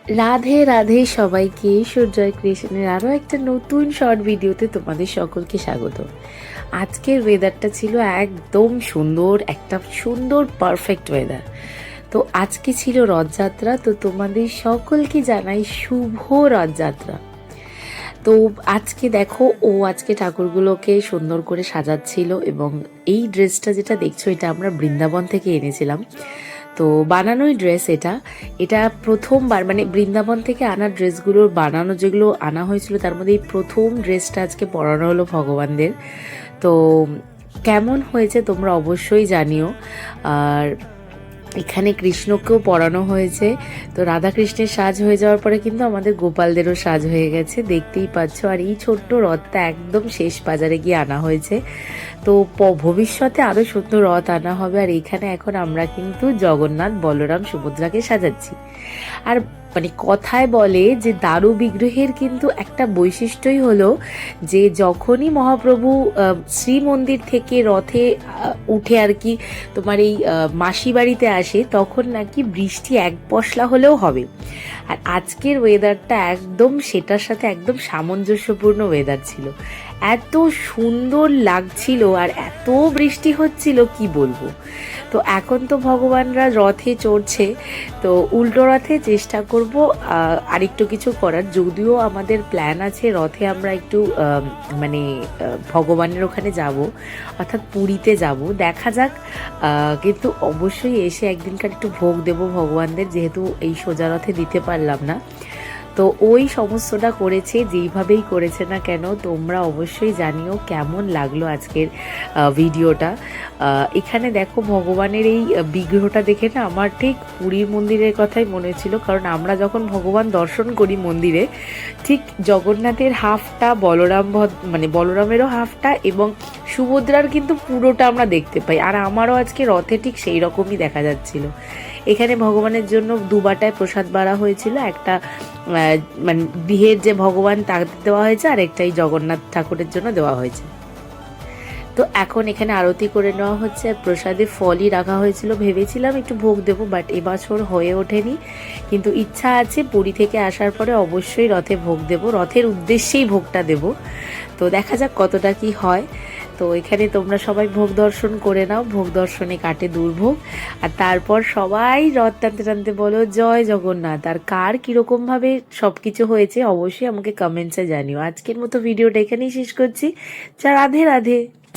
রাধে রাধে সবাইকে, সূর্যয় ক্রিয়েশনের আরও একটা নতুন শর্ট ভিডিওতে তোমাদের সকলকে স্বাগত। আজকের ওয়েদারটা ছিল একদম সুন্দর, একটা সুন্দর পারফেক্ট ওয়েদার। তো আজকে ছিল রথযাত্রা, তো তোমাদের সকলকে জানাই শুভ রথযাত্রা। তো আজকে দেখো, আজকে ঠাকুরগুলোকে সুন্দর করে সাজাচ্ছিল, এবং এই ড্রেসটা যেটা দেখছো এটা আমরা বৃন্দাবন থেকে এনেছিলাম। তো বানানোই ড্রেস এটা এটা প্রথমবার, মানে বৃন্দাবন থেকে আনা ড্রেসগুলোর বানানো যেগুলো আনা হয়েছিল তার মধ্যে এই প্রথম ড্রেসটা আজকে পরানো হলো ভগবানদের। তো কেমন হয়েছে তোমরা অবশ্যই জানিও। আর এখানে কৃষ্ণকেও পরানো হয়েছে। তো রাধা কৃষ্ণের সাজ হয়ে যাওয়ার পরে কিন্তু আমাদের গোপালদেরও সাজ হয়ে গেছে, দেখতেই পাচ্ছ। আর এই ছোট্ট রথটা একদম শেষ বাজারে গিয়ে আনা হয়েছে। তো ভবিষ্যতে আরও সুন্দর রথ আনা হবে। আর এখানে এখন আমরা কিন্তু জগন্নাথ, বলরাম, সুভদ্রাকে সাজাচ্ছি। আর মানে কথায় বলে যে দারু বিগ্রহের কিন্তু একটা বৈশিষ্ট্যই হলো যে যখনই মহাপ্রভু শ্রীমন্দির থেকে রথে উঠে আর কি তোমার এই মাসি বাড়িতে আসে, তখন নাকি বৃষ্টি এক পশলা হলেও হবে। আর আজকের ওয়েদারটা একদম সেটার সাথে একদম সামঞ্জস্যপূর্ণ ওয়েদার ছিল। এত সুন্দর লাগছিল আর এত বৃষ্টি হচ্ছিল কি বলবো। তো এখন তো ভগবানরা রথে চড়ছে, তো উল্টো রথে চেষ্টা করব আরেকটু কিছু করার। যদিও আমাদের প্ল্যান আছে রথে আমরা একটু মানে ভগবানের ওখানে যাব, অর্থাৎ পুরীতে যাব, দেখা যাক। কিন্তু অবশ্যই এসে একদিনকার একটু ভোগ দেব ভগবানদের, যেহেতু এই সোজা রথে দিতে পারলাম না। তো ওই সমস্তটা করেছে, যেইভাবেই করেছে না কেন, তোমরা অবশ্যই জানিও কেমন লাগলো আজকের ভিডিওটা। এখানে দেখো ভগবানের এই বিগ্রহটা দেখে না আমার ঠিক পুরীর মন্দিরের কথাই মনে হচ্ছিল। কারণ আমরা যখন ভগবান দর্শন করি মন্দিরে, ঠিক জগন্নাথের হাফটা, মানে বলরামেরও হাফটা এবং সুভদ্রার কিন্তু পুরোটা আমরা দেখতে পাই। আর আমারও আজকে রথে ঠিক সেই রকমই দেখা যাচ্ছিল। এখানে ভগবানের জন্য দুবাটায় প্রসাদ বাড়া হয়েছিল, একটা মানে বিহের যে ভগবান তাকে দেওয়া হয়েছে, আর একটাই জগন্নাথ ঠাকুরের জন্য দেওয়া হয়েছে। তো এখন এখানে আরতি করে নেওয়া হচ্ছে। আর প্রসাদে ফলই রাখা হয়েছিল, ভেবেছিলাম একটু ভোগ দেবো, বাট এবছর হয়ে ওঠেনি। কিন্তু ইচ্ছা আছে পুরী থেকে আসার পরে অবশ্যই রথে ভোগ দেব, রথের উদ্দেশ্যেই ভোগটা দেব। তো দেখা যাক কতটা কি হয়। তো এখানে তোমরা সবাই ভোগ দর্শন করে নাও, ভোগ দর্শনে কাটে দুর্ভোগ। আর তারপর সবাই রথ টানতে টানতে বলো জয় জগন্নাথ। আর কার কীরকমভাবে সব কিছু হয়েছে অবশ্যই আমাকে কমেন্টসে জানিও। আজকের মতো ভিডিওটা এখানেই শেষ করছি। রাধে রাধে।